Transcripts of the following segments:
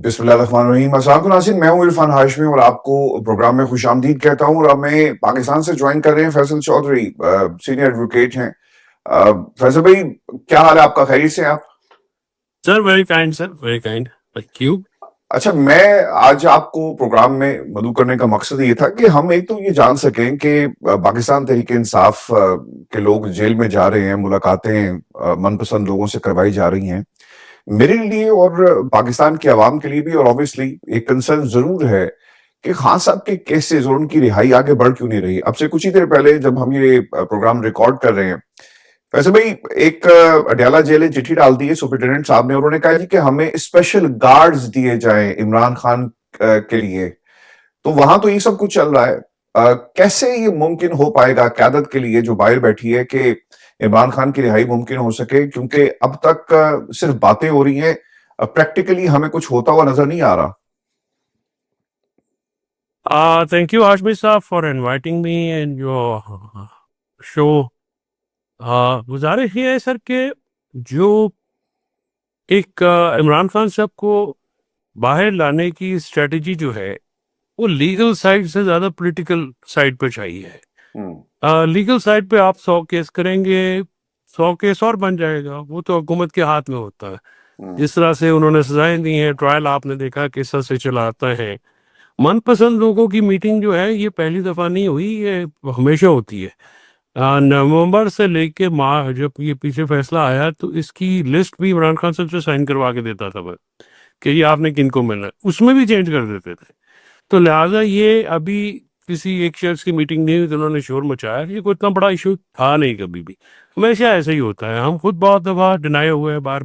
बिस्मिल्लाहिर्रहमानिर्रहीम। अस्सलाम नाज़रीन, मैं हूँ इरफान हाशमी और आपको प्रोग्राम में खुशामदीद कहता हूँ। और हमें पाकिस्तान से ज्वाइन कर रहे हैं फैसल चौधरी, सीनियर एडवोकेट हैं। फैसल भाई, क्या हाल है आपका? खैरियत से हैं आप? Sir very kind, sir very kind, thank you. अच्छा, मैं आज आपको प्रोग्राम में मदऊ करने का मकसद ये था कि हम एक तो ये जान सकें कि पाकिस्तान तहरीक इंसाफ के लोग जेल में जा रहे हैं, मुलाकातें मनपसंद लोगों से करवाई जा रही हैं। मेरे लिए और पाकिस्तान की आवाम के लिए भी, और ऑब्वियसली एक कंसर्न जरूर है कि खान साहब के केसेस और उनकी रिहाई आगे बढ़ क्यों नहीं रही। अब से कुछ ही देर पहले जब हम ये प्रोग्राम रिकॉर्ड कर रहे हैं, वैसे भाई एक अडयाला जेल ने चिट्ठी डाल दी है सुपरिटेंडेंट साहब ने। उन्होंने कहा जी कि हमें स्पेशल गार्ड्स दिए जाएं इमरान खान के लिए। तो वहां तो ये सब कुछ चल रहा है। कैसे ये मुमकिन हो पाएगा क्यादत के लिए जो बाहर बैठी है कि इमरान खान की रिहाई मुमकिन हो सके? क्योंकि अब तक सिर्फ बातें हो रही हैं, प्रैक्टिकली हमें कुछ होता हुआ नजर नहीं आ रहा। थैंक यू हाशमी साहब for inviting me in your show. गुजारिश ये है सर कि जो एक इमरान खान साहब को बाहर लाने की स्ट्रेटजी जो है वो लीगल साइड से ज़्यादा पॉलिटिकल साइड पे चाहिए। हम्म। लीगल साइड पे आप 100 केस करेंगे, 100 केस और बन जाएगा, वो तो हुकूमत के हाथ में होता है। हम्म। जिस तरह से उन्होंने सजाएं दी हैं, ट्रायल आपने देखा किस तरह से चलाते हैं। मनपसंद लोगों की मीटिंग जो है ये पहली दफ़ा नहीं हुई, ये हमेशा होती है। नवंबर से लेके मार्च जब ये पीछे फैसला आया तो इसकी लिस्ट भी इमरान खान साहब से साइन करवा के देता था मैं कि ये आपने किनको मिलना है, उसमें भी चेंज कर देते थे। तो लिहाजा ये अभी किसी एक शख्स की मीटिंग नहीं हुई तो उन्होंने शोर मचाया, ये कोई इतना बड़ा इशू था नहीं कभी भी। हमेशा ऐसा ही होता है, हम खुद बहुत दफ़ा डिनाई हुए हैं, बाहर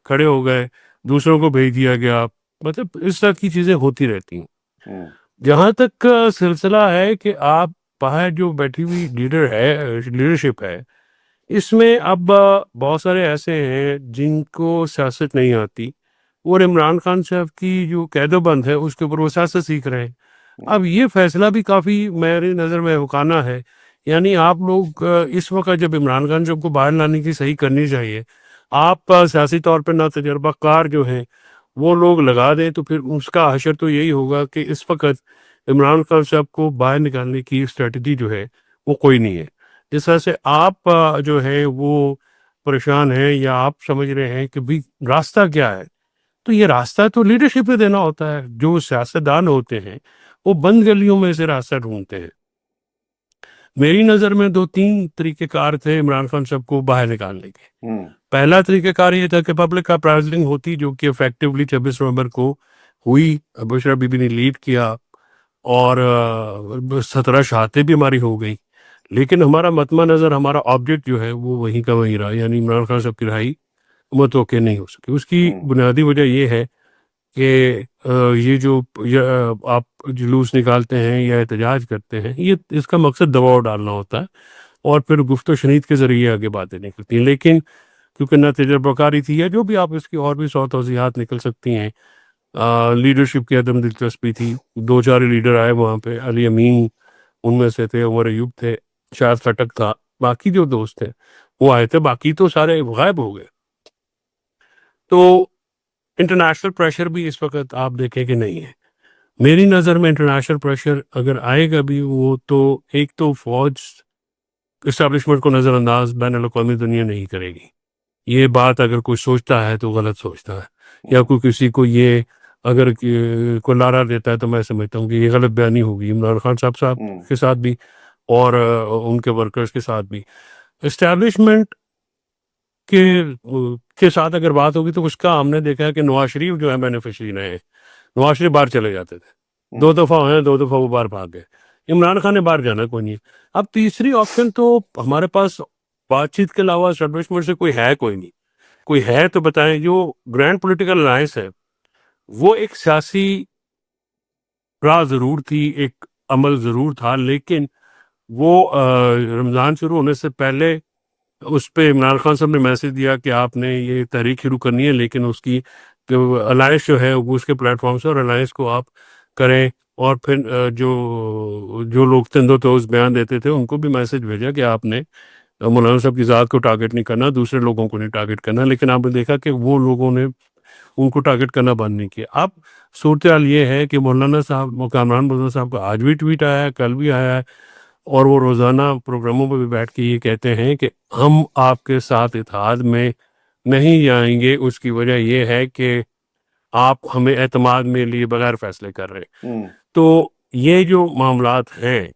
खड़े हो गए, दूसरों को भेज दिया गया, मतलब इस तरह की चीज़ें होती रहती हैं। हम्म। जहाँ तक सिलसिला है कि आप बाहर जो बैठी हुई लीडरशिप है, इसमें अब बहुत सारे ऐसे हैं जिनको सियासत नहीं आती और इमरान खान साहब की जो कैदोबंद है उसके ऊपर वो सियासत सीख रहे हैं। हम्म। अब ये फैसला भी काफ़ी मेरी नज़र में हुकाना है। यानी आप लोग इस वक्त जब इमरान खान साहब को बाहर लाने की सही करनी चाहिए, आप सियासी तौर पर ना तजर्बाकार जो हैं वो लोग लगा दें, तो फिर उसका हशर तो यही होगा कि इस वक्त इमरान खान साहब को बाहर निकालने की स्ट्रेटजी जो है वो कोई नहीं है। जिस तरह से आप जो है वो परेशान हैं या आप समझ रहे हैं कि भाई रास्ता क्या है, तो ये रास्ता तो लीडरशिप पे देना होता है। जो सियासतदान होते हैं वो बंद गलियों में से रास्ता ढूंढते हैं। मेरी नज़र में दो तीन तरीक़ेकार थे इमरान खान साहब को बाहर निकालने के। हम्म। पहला तरीक़ेकार ये था कि पब्लिक अपराइजलिंग होती, जो कि इफेक्टिवली 26 नवंबर को हुई। बुशरा बीबी ने लीड किया और 17 शहादतें भी हमारी हो गई। लेकिन हमारा मतमा नज़र, हमारा ऑब्जेक्ट जो है वो वहीं का वहीं रहा, यानी इमरान खान साहब की रिहाई मुतवक्किल नहीं हो सकी। उसकी हम्म। बुनियादी वजह ये है कि ये जो आप जुलूस निकालते हैं या एहतजाज करते हैं, ये इसका मकसद दबाव डालना होता है और फिर गुफ्त शनीद के ज़रिए आगे बातें निकलती हैं। लेकिन क्योंकि ना तजर्बाकारी थी या जो भी आप इसकी और भी 100 तौज़ीहात निकल सकती हैं, लीडरशिप की अदम दिलचस्पी थी। 2-4 लीडर आए वहाँ पे, अली अमीन उनमें से थे, उमर अयूब थे, शायद खटक था, बाकी जो दोस्त थे वो आए थे, बाकी तो सारे गायब हो गए। तो इंटरनेशनल प्रेशर भी इस वक्त आप देखें कि नहीं है। मेरी नज़र में इंटरनेशनल प्रेशर अगर आएगा भी, वो तो एक तो फौज इस्टेब्लिशमेंट को नज़रअंदाज बैन अवी दुनिया नहीं करेगी। ये बात अगर कोई सोचता है तो गलत सोचता है, या हम्म। कोई किसी को ये अगर को लारा देता है तो मैं समझता हूँ कि ये गलत बयानी होगी इमरान खान साहब हम्म। के साथ भी और उनके वर्कर्स के साथ भी। इस्टेब्लिशमेंट के साथ अगर बात होगी तो उसका हमने देखा है कि नवाज शरीफ जो है बेनिफिशरी रहे हैं। नवाज शरीफ बाहर चले जाते थे, हम्म। 2 दफ़ा हुए हैं, 2 दफ़ा वो बाहर भाग गए। इमरान खान ने बाहर जाना कोई नहीं है। अब तीसरी ऑप्शन तो हमारे पास बातचीत के अलावा एस्टेब्लिशमेंट से कोई नहीं। कोई है तो बताएं। जो ग्रैंड पॉलिटिकल अलायंस है वो एक सियासी राह ज़रूर थी, एक अमल ज़रूर था, लेकिन वो रमज़ान शुरू होने से पहले उस पे इमरान खान साहब ने मैसेज दिया कि आपने ये तहरीक शुरू करनी है, लेकिन उसकी जो अलायंस जो है वो उसके प्लेटफॉर्म से, और अलायंस को आप करें। और फिर जो जो लोग थे तो उस बयान देते थे उनको भी मैसेज भेजा कि आपने मौलाना साहब की ज़ात को टारगेट नहीं करना, दूसरे लोगों को नहीं टारगेट करना। लेकिन आपने देखा कि वो लोगों ने उनको टारगेट करना बंद नहीं किया। अब सूरत हाल ये है कि मौलाना साहब, कामरान मौलाना साहब का आज भी ट्वीट आया है, कल भी आया है, और वो रोज़ाना प्रोग्रामों पर भी बैठ के ये कहते हैं कि हम आपके साथ इत्तेहाद में नहीं जाएंगे, उसकी वजह ये है कि आप हमें एतमाद में लिए बगैर फैसले कर रहे हैं। तो ये जो मामलात हैं,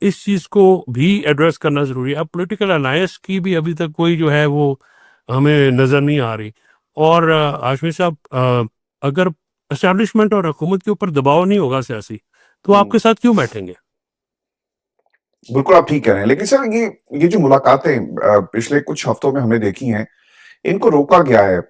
इस चीज़ को भी एड्रेस करना ज़रूरी है। अब पॉलिटिकल अलायंस की भी अभी तक कोई जो है वो हमें नज़र नहीं आ रही। और हाशमी साहब, अगर एस्टेब्लिशमेंट और हुकूमत के ऊपर दबाव नहीं होगा सियासी, तो आपके साथ क्यों बैठेंगे? बिल्कुल आप ठीक कह रहे हैं, लेकिन सर ये जो मुलाकातें पिछले कुछ हफ्तों में हमने देखी हैं, इनको रोका गया है।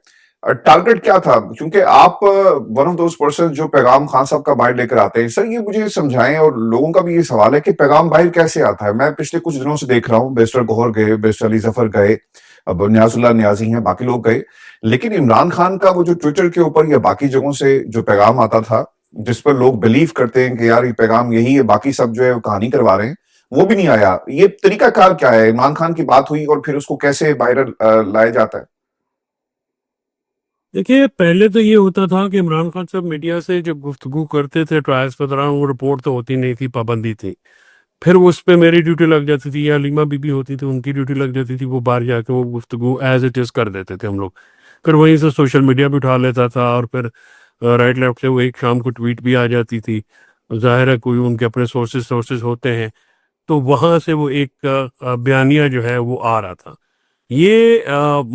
टारगेट क्या था? क्योंकि आप वन ऑफ दोज पर्सन जो पैगाम खान साहब का बाहर लेकर आते हैं। सर ये मुझे समझाएं, और लोगों का भी ये सवाल है कि पैगाम बाहर कैसे आता है? मैं पिछले कुछ दिनों से देख रहा हूँ, बैरिस्टर गौहर गए, बैरिस्टर अली जफर गए, अब न्याजुल्लाह न्याजी हैं, बाकी लोग गए, लेकिन इमरान खान का वो जो ट्विटर के ऊपर या बाकी जगहों से जो पैगाम आता था, जिस पर लोग बिलीव करते हैं कि यार ये पैगाम यही है, बाकी सब जो है वो कहानी करवा रहे हैं, वो भी नहीं आया। ये तरीकाकार क्या है? इमरान खान की बात हुई और फिर उसको कैसे वायरल लाया जाता है? देखिए, पहले तो ये होता था कि इमरान खान साहब मीडिया से जब गुफ्तगू करते थे ट्रायल्स के दौरान, वो रिपोर्ट तो होती नहीं थी, पाबंदी थी। फिर वो उस पे मेरी ड्यूटी लग जाती थी, या हलीमा बीबी होती थी उनकी ड्यूटी लग जाती थी, वो बाहर जाके वो गुफ्तगू एज इट इज़ कर देते थे हम लोग। फिर वहीं से सोशल मीडिया भी उठा लेता था, और फिर राइट लेफ्ट से वो एक शाम को ट्वीट भी आ जाती थी। ज़ाहिर है कोई उनके अपने सोर्सेज होते हैं, तो वहाँ से वो एक बयानिया जो है वो आ रहा था। ये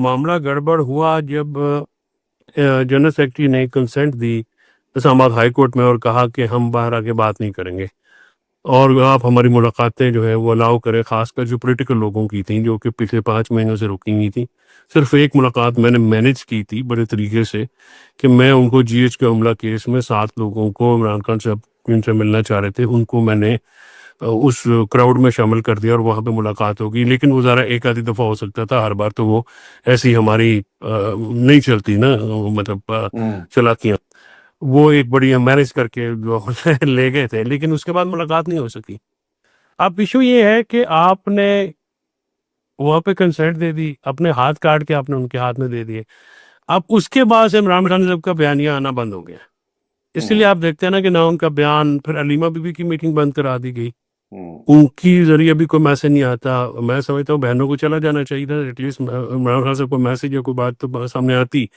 मामला गड़बड़ हुआ जब जनरल सेक्रेटरी ने कंसेंट दी इस्लामाबाद हाई कोर्ट में और कहा कि हम बाहर आके बात नहीं करेंगे, और आप हमारी मुलाकातें जो है वो अलाउ करें, खासकर जो पॉलिटिकल लोगों की थी जो कि पिछले 5 महीनों से रुकी हुई थी। सिर्फ एक मुलाकात मैंने मैनेज की थी बड़े तरीके से, कि मैं उनको जीएच के हमला केस में 7 लोगों को इमरान खान साहब जिनसे मिलना चाह रहे थे उनको मैंने उस क्राउड में शामिल कर दिया, और वहाँ पे मुलाकात होगी। लेकिन वो ज़रा एक आधी दफ़ा हो सकता था, हर बार तो वो ऐसी हमारी नहीं चलती ना, मतलब चालाकियाँ। वो एक बढ़िया मैनेज करके जो ले गए थे, लेकिन उसके बाद मुलाकात नहीं हो सकी। अब इशू ये है कि आपने वहाँ पे कंसेंट दे दी, अपने हाथ काट के आपने उनके हाथ में दे दिए। अब उसके बाद से इमरान खान साहब का बयानिया आना बंद हो गया। इसलिए आप देखते हैं ना कि ना उनका बयान, फिर अलीमा बीबी की मीटिंग बंद करा दी गई। उनकी ज़रिए अभी कोई मैसेज नहीं आता। मैं समझता हूँ बहनों को चला जाना चाहिए था, एटलीस्ट इमरान खान साहब को मैसेज या कोई बात तो सामने आती,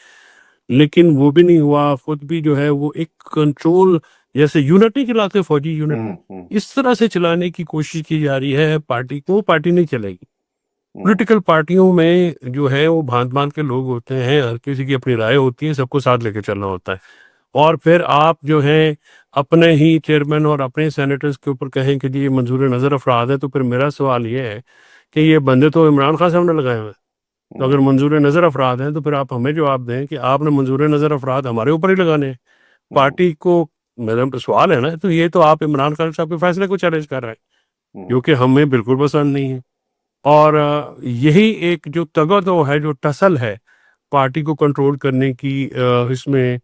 लेकिन वो भी नहीं हुआ। खुद भी जो है वो एक कंट्रोल, जैसे यूनिट नहीं चलाते फौजी यूनिट, इस तरह से चलाने की कोशिश की जा रही है पार्टी को। पार्टी नहीं चलेगी। पॉलिटिकल पार्टियों में जो है वो भांत भांत के लोग होते हैं, हर किसी की अपनी राय होती है, सबको साथ लेके चलना होता है। और फिर आप जो है अपने ही चेयरमैन और अपने सेनेटर्स के ऊपर कहें कि जी ये मंजूर नज़र अफराद है, तो फिर मेरा सवाल ये है कि ये बंदे तो इमरान खान साहब ने लगाए हुए हैं। तो अगर मंजूर नज़र अफराद हैं तो फिर आप हमें जवाब दें कि आपने मंजूर नज़र अफराद हमारे ऊपर ही लगाने हैं। पार्टी को मेरा तो सवाल है ना, तो ये तो आप इमरान खान साहब के फैसले को चैलेंज कर रहे हैं, जो कि हमें बिल्कुल पसंद नहीं है। और यही एक जो तगदो है, जो टसल है पार्टी को कंट्रोल करने की, इसमें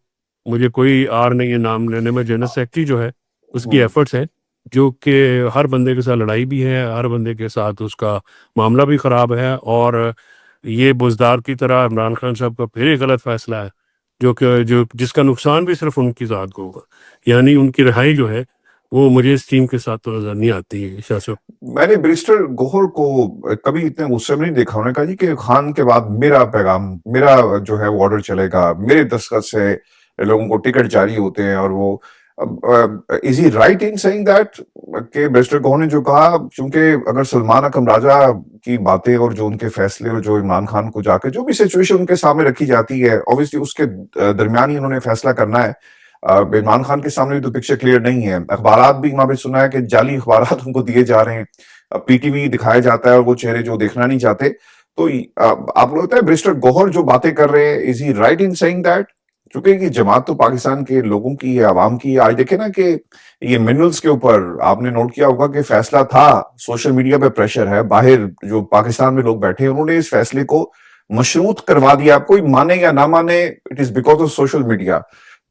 मुझे कोई आर नहीं है नाम लेने में। जनरल सेक्रेटरी जो है उसकी एफर्ट्स है, जो कि हर बंदे के साथ लड़ाई भी है, हर बंदे के साथ उसका मामला भी ख़राब है, और ये बुज़दार की तरह इमरान खान साहब का फिर एक गलत फैसला है, जो जिसका नुकसान भी सिर्फ उनकी ज़ात को होगा। यानी उनकी रिहाई जो है वो मुझे इस टीम के साथ तो नज़र नहीं आती है। शाह मैंने बैरिस्टर गौहर को कभी इतने गुस्से में नहीं देखा। उन्होंने कहा जी कि खान के बाद मेरा पैगाम, मेरा जो है वो ऑर्डर चलेगा, मेरे दस्तखत से लोगों को टिकट जारी होते हैं। और वो is he right in saying that कि बैरिस्टर गौहर ने जो कहा, क्योंकि अगर सलमान अकरम राजा की बातें और जो उनके फैसले और जो इमरान खान को जाके जो भी सिचुएशन उनके सामने रखी जाती है, ऑब्वियसली उसके दरमियान ही उन्होंने फैसला करना है। इमरान खान के सामने भी तो पिक्चर क्लियर नहीं है। अखबारात भी वहां पे सुना है कि जाली अखबारात उनको दिए जा रहे हैं, पीटीवी दिखाया जाता है और वो चेहरे जो देखना नहीं चाहते। तो आप लोग होता है बैरिस्टर गौहर जो बातें कर रहे हैं, is he right in saying that? क्योंकि ये जमात तो पाकिस्तान के लोगों की है, आवाम की है। आज देखे ना कि ये मिनरल्स के ऊपर आपने नोट किया होगा कि फैसला था, सोशल मीडिया पे प्रेशर है, बाहर जो पाकिस्तान में लोग बैठे हैं उन्होंने इस फैसले को मशरूत करवा दिया। कोई माने या ना माने, it is because of social media.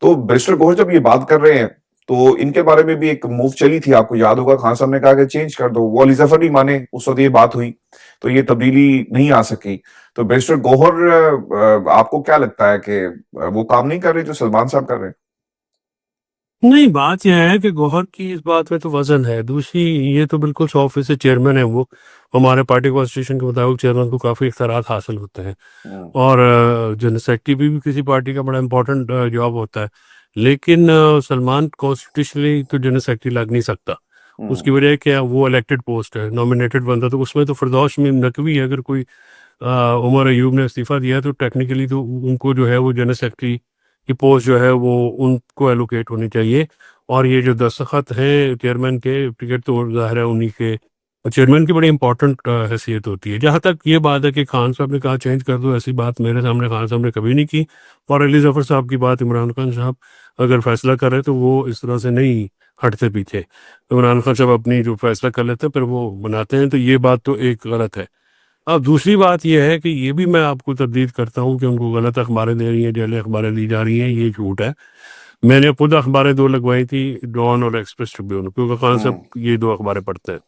तो बैरिस्टर गौहर जब ये बात कर रहे हैं तो इनके बारे में भी एक मूव चली थी, आपको याद होगा, खान साहब ने कहा कि चेंज कर दो, वो अली जफर नहीं माने, उस वक्त ये बात हुई, तो ये तब्दीली नहीं आ सकी। तो बैरिस्टर गौहर, आपको क्या लगता है कि वो काम नहीं कर रहे जो सलमान साहब कर रहे हैं? नहीं, बात यह है कि गौहर की इस बात में तो वजन है। दूसरी, ये तो बिल्कुल 100% चेयरमैन है वो। हमारे पार्टी कॉन्स्टिट्यूशन के मुताबिक चेयरमैन को काफ़ी इख्तियारात हासिल होते हैं, हम्म, और जनरल सेक्रेटरी भी किसी पार्टी का बड़ा इंपॉर्टेंट जॉब होता है। लेकिन सलमान कॉन्स्टिट्यूशनली तो जनरल सेक्रेटरी लग नहीं सकता। हम्म, उसकी वजह क्या, वो इलेक्टेड पोस्ट है, नॉमिनेटेड बंदा। तो उसमें तो फिरदौस मीम नकवी है। अगर कोई उमर अयूब ने इस्तीफा दिया है, तो टेक्निकली तो उनको जो है वो जनरल सेक्रेटरी की पोस्ट जो है वो उनको एलोकेट होनी चाहिए। और ये जो दस्तखत हैं चेयरमैन के, टिकट तो ज़ाहिर है उन्हीं के, चेयरमैन की बड़ी इंपॉर्टेंट हैसियत होती है। जहाँ तक ये बात है कि खान साहब ने कहा चेंज कर दो, ऐसी बात मेरे सामने खान साहब ने कभी नहीं की। और अली जफर साहब की बात, इमरान खान साहब अगर फैसला करें तो वो इस तरह से नहीं हटते पीछे। इमरान खान साहब अपनी जो फैसला कर लेते हैं फिर वो बनाते हैं, तो ये बात तो एक गलत है। अब दूसरी बात यह है कि ये भी मैं आपको तरदीद करता हूँ कि उनको गलत अखबारें दे रही हैं, जाली अखबारें दी जा रही हैं, ये झूठ है। मैंने खुद अखबारें दो लगवाई थी, डॉन और एक्सप्रेस ट्रिब्यून, क्योंकि खान साहब हम्म, ये दो अखबारें पढ़ते हैं।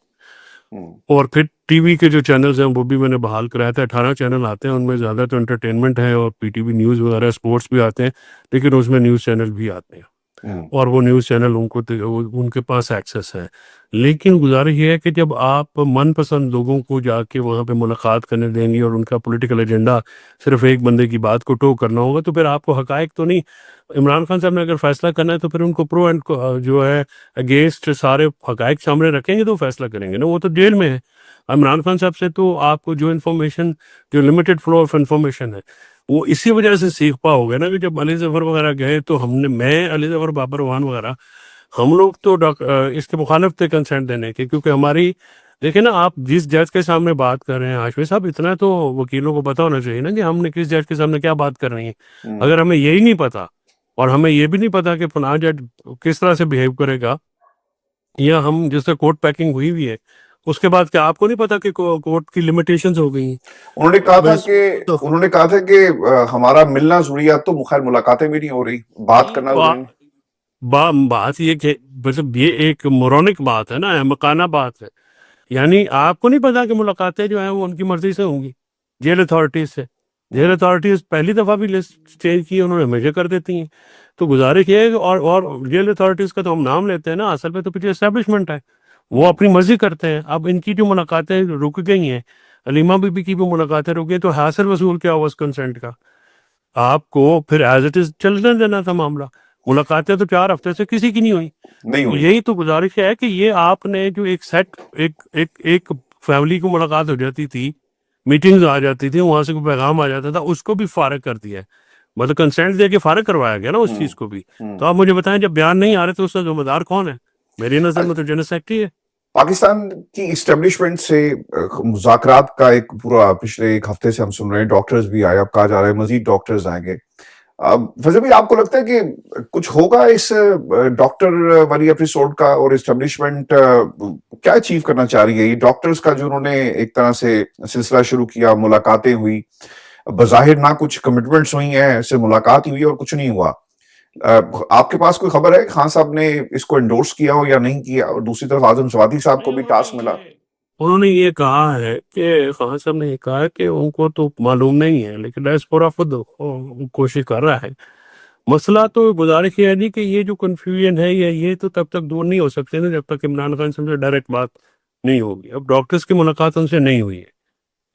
हम्म, और फिर टीवी के जो चैनल्स हैं वो भी मैंने बहाल कराया था। 18 चैनल आते हैं, उनमें ज़्यादा तो एंटरटेनमेंट है और पीटीवी न्यूज़ वगैरह, स्पोर्ट्स भी आते हैं, लेकिन उसमें न्यूज़ चैनल भी आते हैं। हम्म, और वो न्यूज़ चैनल उनको उनके पास एक्सेस है। लेकिन गुजारिश ये है कि जब आप मनपसंद लोगों को जाके वहाँ पे मुलाकात करने देंगे और उनका पॉलिटिकल एजेंडा सिर्फ एक बंदे की बात को टो करना होगा, तो फिर आपको हकायक तो नहीं। इमरान खान साहब ने अगर फैसला करना है तो फिर उनको प्रो एंड जो है अगेंस्ट सारे हकायक सामने रखेंगे तो फैसला करेंगे ना। वो तो जेल में है। इमरान खान साहब से तो आपको जो इन्फॉर्मेशन, जो लिमिटेड फ्लो ऑफ इन्फॉर्मेशन है, वो इसी वजह से सीख पाओगे ना कि जब अली जफर वगैरह गए तो हमने, मैं, अली जफर, बाबर रहमान वगैरह, हम लोग तो इसके मुखालिफ थे कंसेंट देने के, क्योंकि हमारी, देखिए ना, आप जिस जज के सामने बात कर रहे हैं हाशमी साहब, इतना तो वकीलों को पता होना चाहिए ना कि हमने किस जज के सामने क्या बात कर रही है। हम्म, अगर हमें यही नहीं पता, और हमें ये भी नहीं पता कि फलां जज किस तरह से बिहेव करेगा, या हम जिससे कोर्ट पैकिंग हुई हुई है, उसके बाद क्या आपको नहीं पता कि कोर्ट की लिमिटेशंस हो गई हैं? उन्होंने कहा था बस कि तो उन्होंने कहा था कि हमारा मिलना जरूरी, तो खैर मुलाकातें भी नहीं हो रही, बात करना जरूरी नहीं। बात ये कि मतलब ये एक मोरनिक बात है ना, अहमकाना बात है। यानी आपको नहीं पता कि मुलाकातें जो हैं वो उनकी मर्जी से होंगी, जेल अथॉरिटीज से। जेल हम्म, अथॉरिटीज पहली दफ़ा भी लिस्ट चेंज की, उन्होंने हमेशा कर देती हैं। तो गुजारिश ये है कि, और जेल अथॉरिटीज का तो हम नाम लेते हैं ना, असल में तो पीछे एस्टेब्लिशमेंट है, वो हम्म, अपनी मर्जी करते हैं। अब इनकी जो मुलाकातें रुक गई हैं, अलीमा बीबी की भी मुलाकातें रुक गई, तो हासिल वसूल क्या हुआ उस कंसेंट का? आपको फिर एज इट इज चलने देना था मामला। मुलाकातें तो 4 हफ्ते से किसी की नहीं हुई। नहीं तो हुई। यही तो गुजारिश है कि ये आपने जो एक सेट, एक फैमिली की मुलाकात हो जाती थी, मीटिंग्स आ जाती थी, वहां से कोई पैगाम आ जाता था, उसको भी फारग कर दिया है। मतलब कंसेंट दे के फारग करवाया गया ना उस हम्म, चीज को भी। हम्म। तो आप मुझे बताएं, जब बयान नहीं आ रहे तो उसका जिम्मेदार कौन है? मेरी नजर में तो जनरल सेक्रेटरी है। पाकिस्तान की इस्टेब्लिशमेंट से मुज़ाकरात का एक पूरा पिछले एक हफ्ते से हम सुन रहे हैं, डॉक्टर्स भी आए, अब कहा जा रहा है मजीद डॉक्टर्स आएंगे। फजल भाई, आपको लगता है कि कुछ होगा इस डॉक्टर वाली एपिसोड का, और इस्टेब्लिशमेंट क्या अचीव करना चाह रही है? ये डॉक्टर्स का जो उन्होंने एक तरह से सिलसिला शुरू किया, मुलाकातें हुई, बज़ाहिर ना कुछ कमिटमेंट्स हुई हैं, सिर्फ मुलाकात ही हुई और कुछ नहीं हुआ। आपके पास कोई खबर है खान साहब ने इसको एंडोर्स किया हो या नहीं किया? और दूसरी तरफ आजम सवादी साहब को नहीं, भी टास्क मिला। उन्होंने ये कहा है कि, खान साहब ने ये कहा है कि उनको तो मालूम नहीं है, लेकिन डायस्पोरा खुद कोशिश कर रहा है। मसला तो गुजारिश ये है नहीं कि ये जो कन्फ्यूजन है, ये तो तब तक दूर नहीं हो सकते ना जब तक इमरान खान से डायरेक्ट बात नहीं होगी। अब डॉक्टर्स की मुलाकात उनसे नहीं हुई है,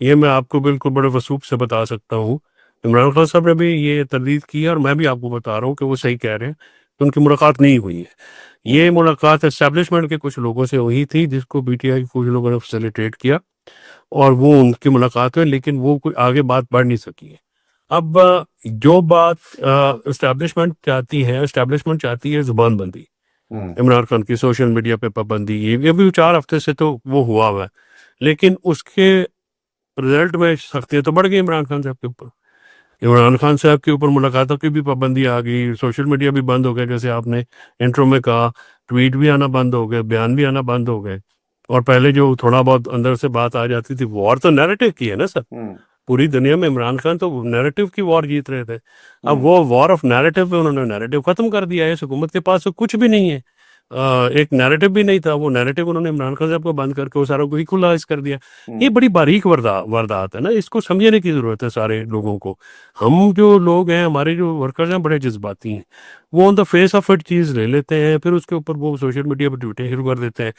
ये मैं आपको बिल्कुल बड़े वसूख से बता सकता हूँ। इमरान खान साहब ने भी ये तरदीद की है, और मैं भी आपको बता रहा हूँ कि वो सही कह रहे हैं कि उनकी मुलाकात नहीं हुई है। ये हम्म, मुलाकात एस्टेब्लिशमेंट के कुछ लोगों से हुई थी, जिसको पीटीआई के कुछ लोगों ने फैसिलिटेट किया, और वो उनकी मुलाकात हुई, लेकिन वो कोई आगे बात बढ़ नहीं सकी है। अब जो बात एस्टेब्लिशमेंट चाहती है जुबानबंदी, हम्म, इमरान खान की सोशल मीडिया पे पाबंदी, ये भी 4 हफ्ते से तो वो हुआ हुआ है। लेकिन उसके रिजल्ट में सख्तियां तो बढ़ गई इमरान खान साहब के ऊपर। इमरान खान साहब के ऊपर मुलाकातों की भी पाबंदी आ गई, सोशल मीडिया भी बंद हो गया, जैसे आपने इंट्रो में कहा, ट्वीट भी आना बंद हो गए, बयान भी आना बंद हो गए। और पहले जो थोड़ा बहुत अंदर से बात आ जाती थी, वॉर तो नैरेटिव की है ना सर। हम्म, पूरी दुनिया में इमरान खान तो नैरेटिव की वॉर जीत रहे थे। अब हम्म, वो वॉर ऑफ नैरेटिव पे उन्होंने नैरेटिव खत्म कर दिया है। इस हुकूमत के पास तो कुछ भी नहीं है। एक नैरेटिव भी नहीं था, वो नैरेटिव उन्होंने इमरान खान साहब को बंद करके वो सारा को इक्वलाइज कर दिया। ये हम्म, बड़ी बारीक वारदात है ना, इसको समझने की जरूरत है सारे लोगों को। हम जो लोग हैं, हमारे जो वर्कर्स हैं, बड़े जज्बाती हैं। वो on the face of it चीज ले लेते हैं, फिर उसके ऊपर वो सोशल मीडिया पर ट्वीटें शुरू कर देते हैं।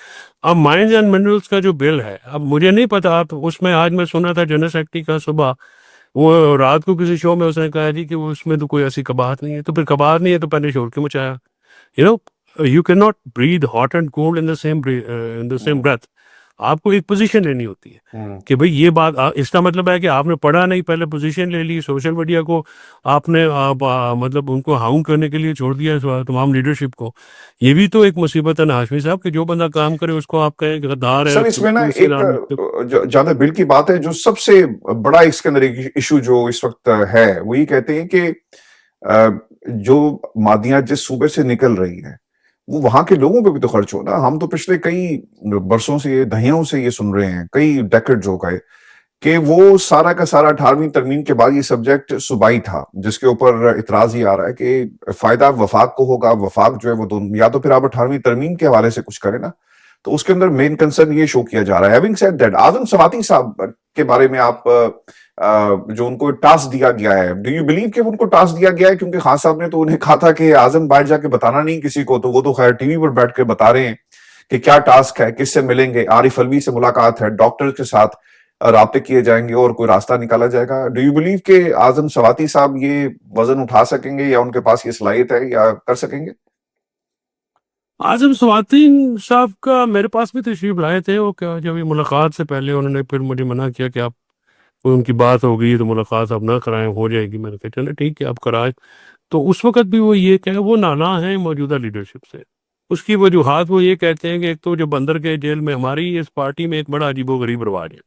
अब माइंस एंड मिनरल्स का जो बिल है, अब मुझे नहीं पता, आप उसमें आज मैं सुना था जनरल सेक्रेटरी का सुबह, वो रात को किसी शो में उसने कहा जी कि वो उसमें तो कोई ऐसी कबाहत नहीं है। तो फिर कबाहत नहीं है तो पहले शोर क्यों मचाया? You know, you can not breathe hot and cold in the same hmm, breath. आपको एक पोजीशन लेनी होती है हम्म। कि भाई ये बात इसका मतलब है कि आपने पढ़ा नहीं, पहले पोजीशन ले ली, सोशल मीडिया को आपने मतलब उनको हाउंड करने के लिए छोड़ दिया तमाम लीडरशिप को। ये भी तो एक मुसीबत है ना हाशमी साहब, कि जो बंदा काम करे उसको आप कहें गद्दार है, सर इसमें ना एक तुलसीदार मिट्टी। ज्यादा बिल की बात है, जो सबसे बड़ा इसके अंदर एक इशू जो इस वक्त है, वो ये कहते हैं कि जो मादियां जिस सूबे से निकल रही है, वो वहां के लोगों पे भी तो खर्च हो ना। हम तो पिछले कई बरसों से, दहियों से ये सुन रहे हैं, कई डेकेड हो गए, कि वो सारा का सारा 18वीं तरमीम के बाद ये सब्जेक्ट सूबाई था, जिसके ऊपर इतराज ये आ रहा है कि फायदा वफाक को होगा। वफाक जो है वो दोनों, या तो फिर आप 18वीं तरमीम के हवाले से कुछ करें ना, तो उसके अंदर मेन कंसर्न ये शो किया जा रहा है। हैविंग सेड दैट, आजम सवाती साहब के बारे में आप जो उनको टास्क दिया गया है, डू यू बिलीव कि उनको टास्क दिया गया है? क्योंकि खान साहब ने तो उन्हें कहा था कि आजम बाहर जाके बताना नहीं किसी को, तो वो तो खैर टीवी पर बैठ के बता रहे हैं कि क्या टास्क है, किससे मिलेंगे, आरिफ अलवी से मुलाकात है, डॉक्टर के साथ राब्ते किए जाएंगे और कोई रास्ता निकाला जाएगा। डू यू बिलीव कि आजम सवाती साहब ये वजन उठा सकेंगे, या उनके पास ये सलाहियत है, या कर सकेंगे? आजम स्वातिन साहब का मेरे पास भी तशरीफ लाए थे। वो क्या, जब ये मुलाकात से पहले उन्होंने फिर मुझे मना किया कि आप, कोई उनकी बात हो गई तो मुलाकात आप ना कराएं, हो जाएगी। मैंने कहा चलो ठीक है, आप कराएं। तो उस वक्त भी वो ये कहे, वो नाना है मौजूदा लीडरशिप से। उसकी वजूहात वो ये कहते हैं कि एक तो जो बंदर के जेल में, हमारी इस पार्टी में एक बड़ा अजीबोगरीब रिवाज है,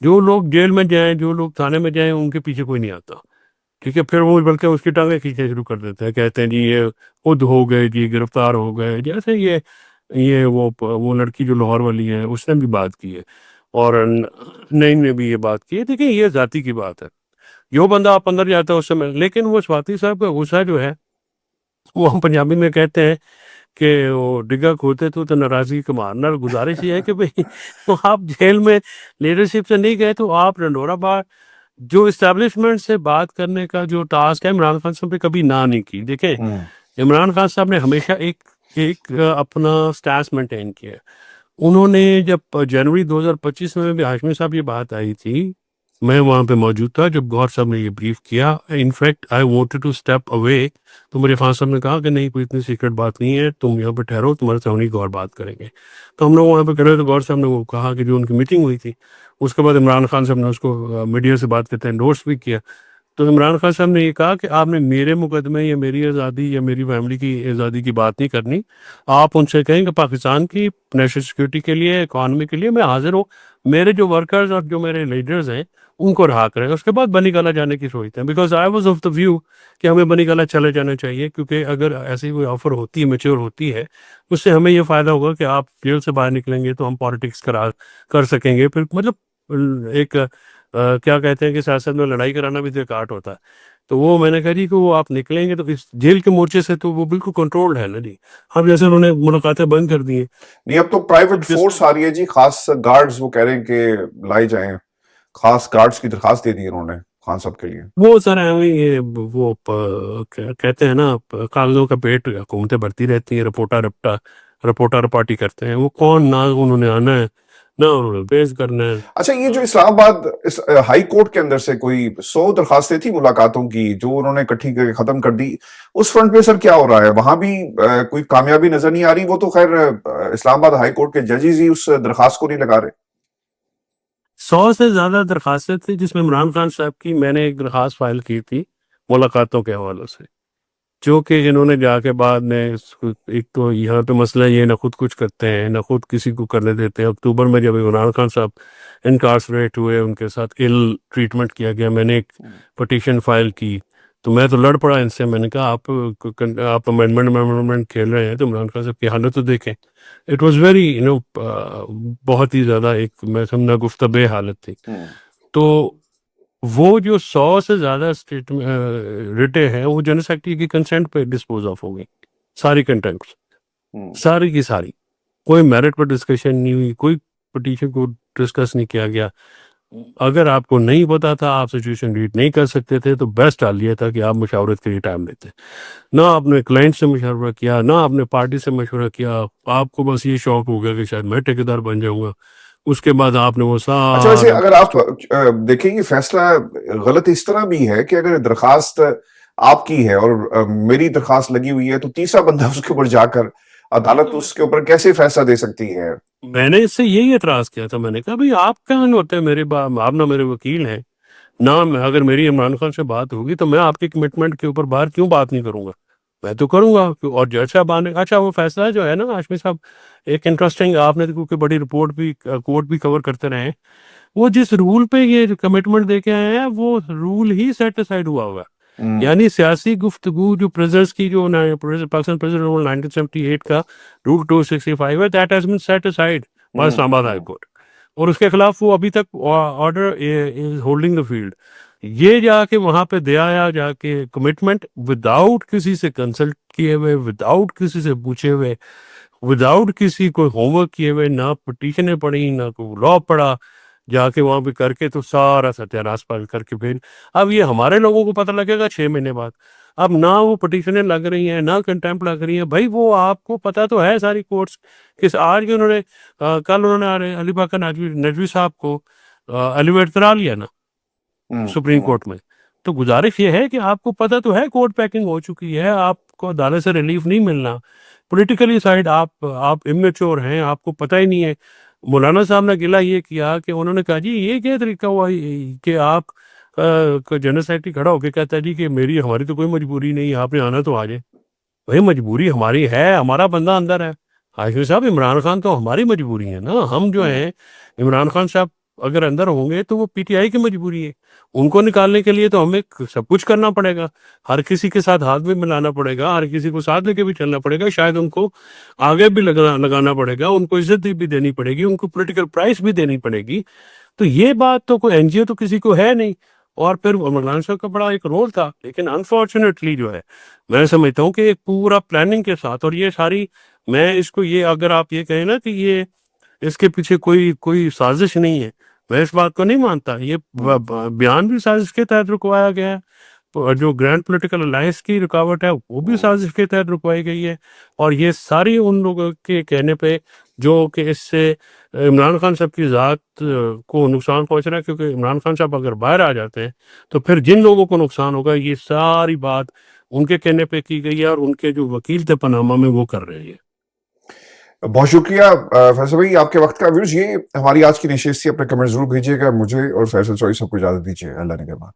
जो लोग जेल में जाएं, जो लोग थाने में जाएं, उनके पीछे कोई नहीं आता। ठीक है, फिर वो बल्कि उसकी टांगें खींचना शुरू कर देते हैं, कहते हैं जी ये खुद हो गए जी, गिरफ्तार हो गए। जैसे ये वो लड़की जो लाहौर वाली है, उसने भी बात की है, और नईम ने भी ये बात की है। देखिए, ये जाति की बात है, जो बंदा आप अंदर जाता है उससे लेकिन वो स्वाति साहब का गुस्सा जो है, वो हम पंजाबी में कहते हैं कि वो डिगा खोते तो नाराजगी का मारना। गुजारिश ये है कि भाई तो आप जेल में लीडरशिप से नहीं गए, तो आप रंडोरा बार जो इस्टेब्लिशमेंट से बात करने का जो टास्क है, इमरान खान साहब ने कभी ना नहीं की। देखें, हम्म, इमरान खान साहब ने हमेशा एक एक अपना स्टैंस मेंटेन किया है। उन्होंने जब जनवरी 2025 में भी हाशमी साहब ये बात आई थी, मैं वहाँ पे मौजूद था जब गौर साहब ने ये ब्रीफ किया। In fact I wanted to step away, तो मेरे खान साहब ने कहा कि नहीं, कोई इतनी सीक्रेट बात नहीं है, तुम यहाँ पे ठहरो, तुम्हारे सामने गौर बात करेंगे। तो हम लोग वहाँ पे खड़े, तो गौर साहब ने वो कहा कि जो उनकी मीटिंग हुई थी, उसके बाद इमरान खान साहब ने उसको मीडिया से बात करते एंडोर्स भी किया। तो इमरान खान साहब ने ये कहा कि आपने मेरे मुकदमे या मेरी आज़ादी या मेरी फैमिली की आज़ादी की बात नहीं करनी। आप उनसे कहें कि पाकिस्तान की नेशनल सिक्योरिटी के लिए, इकॉनमी के लिए मैं हाजिर हूँ। मेरे जो वर्कर्स और जो मेरे लीडर्स हैं, उनको रहा करें। उसके बाद बनी गाला जाने की सोचते हैं, because I was of the view कि हमें बनी गाला चले जाना चाहिए, क्योंकि अगर ऐसी कोई ऑफर होती है, मेच्योर होती है, उससे हमें ये फ़ायदा होगा कि आप जेल से बाहर निकलेंगे तो हम पॉलिटिक्स कर सकेंगे। फिर मतलब एक क्या कहते हैं कि सियासत में लड़ाई कराना भी तो एक आर्ट होता है। तो वो मैंने कहा जी कि वो आप निकलेंगे तो इस जेल के मोर्चे से तो वो बिल्कुल कंट्रोल्ड है ना जी। अब जैसे उन्होंने मुलाकातें बंद कर दी हैं, नहीं, अब तो प्राइवेट जिस फोर्स आ रही है जी, खास गार्ड्स वो कह रहे हैं कि लाई जाएं। खास गार्ड्स की दरखास्त दे दी है उन्होंने खान साहब के लिए। वो सर है ये वो क्या कहते हैं ना, कागजों का पेट, हुकूमतें बढ़ती रहती हैं, रिपोर्टा रपाटी करते हैं। वो कौन, ना उन्होंने आना है ना उन्होंने पेश करना है। अच्छा, ये जो इस्लामाबाद हाई कोर्ट के अंदर से कोई 100 दरखास्तें थी मुलाकातों की, जो उन्होंने इकट्ठी करके खत्म कर दी, उस फ्रंट पे सर क्या हो रहा है? वहां भी कोई कामयाबी नजर नहीं आ रही। वो तो खैर इस्लामाबाद हाई कोर्ट के जजेस ही उस दरखास्त को नहीं लगा रहे। 100 से ज्यादा दरखास्तें थी, जिसमें इमरान खान साहब की मैंने एक दरखास्त फाइल की थी मुलाकातों के हवाले से, जो कि इन्होंने जाके बाद में एक तो यहाँ पे मसला ये, ना खुद कुछ करते हैं ना खुद किसी को करने देते हैं। अक्टूबर में जब इमरान खान साहब इनकारसरेट हुए, उनके साथ इल ट्रीटमेंट किया गया, मैंने एक पटिशन फाइल की। तो मैं तो लड़ पड़ा इनसे, मैंने कहा आप अमेंडमेंट खेल रहे हैं तो इमरान खान साहब की हालत तो देखें। इट वॉज वेरी बहुत ही ज़्यादा एक, मैं समझना गुफ्तबे हालत थी। हम्म, तो वो जो 100 से ज़्यादा रिटें हैं, वो जनरल सेक्रेटरी की कंसेंट पे डिस्पोज़ ऑफ हो गई, सारी कंटेम्प्ट्स, सारी की सारी। कोई मेरिट पर डिस्कशन नहीं हुई, कोई पिटीशन को डिस्कस नहीं किया गया। अगर आपको नहीं पता था, आप सिचुएशन रीड नहीं कर सकते थे, तो बेस्ट हाल ये था कि आप मशावरत के लिए टाइम लेते। ना आपने क्लाइंट से मशवरा किया, ना आपने पार्टी से मशवरा किया, आपको बस ये शौक हो गया कि शायद मैं ठेकेदार बन जाऊँगा। उसके बाद आपने वो अच्छा, वैसे सारा अगर आप देखें ये फैसला गलत इस तरह भी है कि अगर दरखास्त आपकी है और मेरी दरखास्त लगी हुई है, तो तीसरा बंदा उसके ऊपर जाकर अदालत उसके ऊपर कैसे फैसला दे सकती है? मैंने इससे यही एतराज़ किया था। मैंने कहा, "भई आप कौन होते हैं मेरे आप ना मेरे वकील हैं, ना अगर मेरी इमरान खान से बात होगी तो मैं आपके कमिटमेंट के ऊपर बाहर क्यों बात नहीं करूँगा? मैं तो करूँगा।" और जज साहब आने अच्छा वो फैसला जो है ना हाशमी साहब, एक इंटरेस्टिंग आपने तो क्योंकि बड़ी रिपोर्ट भी कोर्ट भी कवर करते रहे हैं। वो जिस रूल पे ये कमिटमेंट दे के आए हैं, वो रूल ही सेट असाइड हुआ है। हुँ, यानी सियासी गुफ्तगू जो प्रेज़र्स की जो पाकिस्तान प्रेज़र रूल 1978 का रूल 265 है, that has been set aside by hmm, Islamabad high hmm, court, और उसके खिलाफ वो अभी तक order is holding the field. ये जाके वहां पे दे आया, जाके कमिटमेंट विदाउट किसी से कंसल्ट किए हुए, विदाउट किसी से पूछे हुए, विदाउट किसी को होमवर्क किए हुए, ना पिटीशनें पढ़ी, ना कोई लॉ पढ़ा, जाके वहां पे करके तो सारा सत्यानाश पाल करके फिर अब ये हमारे लोगों को पता लगेगा 6 महीने बाद। अब ना वो पिटीशनें लग रही हैं, ना कंटेम्प्ट लग रही है। भाई वो आपको पता तो है सारी कोर्ट्स किस आज भी उन्होंने कल उन्होंने अली बाकर नजवी नजवी साहब को एलिवेट करा लिया ना हुँ, सुप्रीम हुँ, कोर्ट में। तो गुजारिश ये है कि आपको पता तो है कोर्ट पैकिंग हो चुकी है, आपको अदालत से रिलीफ नहीं मिलना। पॉलिटिकली साइड आप इमेच्योर हैं, आपको पता ही नहीं है। मौलाना साहब ने गिला ये किया कि उन्होंने कहा, जी ये क्या तरीका हुआ कि आप जनरल सेक्रेटरी खड़ा होकर कहता है जी कि मेरी हमारी तो कोई मजबूरी नहीं है, आपने आना तो आ जाए। भाई मजबूरी हमारी है, हमारा बंदा अंदर है। हाशिम साहब, इमरान खान तो हमारी मजबूरी है ना, हम जो हुँ। हैं, इमरान खान साहब अगर अंदर होंगे तो वो पीटीआई की मजबूरी है। उनको निकालने के लिए तो हमें सब कुछ करना पड़ेगा, हर किसी के साथ हाथ भी मिलाना पड़ेगा, हर किसी को साथ लेके भी चलना पड़ेगा, शायद उनको आगे भी लगाना पड़ेगा, उनको इज्जत भी देनी पड़ेगी, उनको पॉलिटिकल प्राइस भी देनी पड़ेगी। तो ये बात तो कोई एनजीओ तो किसी को है नहीं। और फिर मौलाना साहब का बड़ा एक रोल था, लेकिन अनफॉर्चुनेटली जो है, मैं समझता हूँ कि एक पूरा प्लानिंग के साथ, और ये सारी, मैं इसको ये अगर आप ये कहें ना कि ये इसके पीछे कोई कोई साजिश नहीं है, मैं इस बात को नहीं मानता। ये बयान भी साजिश के तहत रुकवाया गया है, जो ग्रैंड पॉलिटिकल अलायंस की रुकावट है वो भी साजिश के तहत रुकवाई गई है। और ये सारी उन लोगों के कहने पे जो कि इससे इमरान खान साहब की ज़ात को नुकसान पहुंच रहा है, क्योंकि इमरान खान साहब अगर बाहर आ जाते हैं तो फिर जिन लोगों को नुकसान होगा, ये सारी बात उनके कहने पे की गई है, और उनके जो वकील थे पनामा में वो कर रहे हैं। बहुत शुक्रिया फैसल भाई आपके वक्त का। व्यूज ये हमारी आज की निशेष थी। अपने कमेंट जरूर भेजिएगा। मुझे और फैसल चॉइस सबको इजाजत दीजिए। अल्लाह ने के बाद।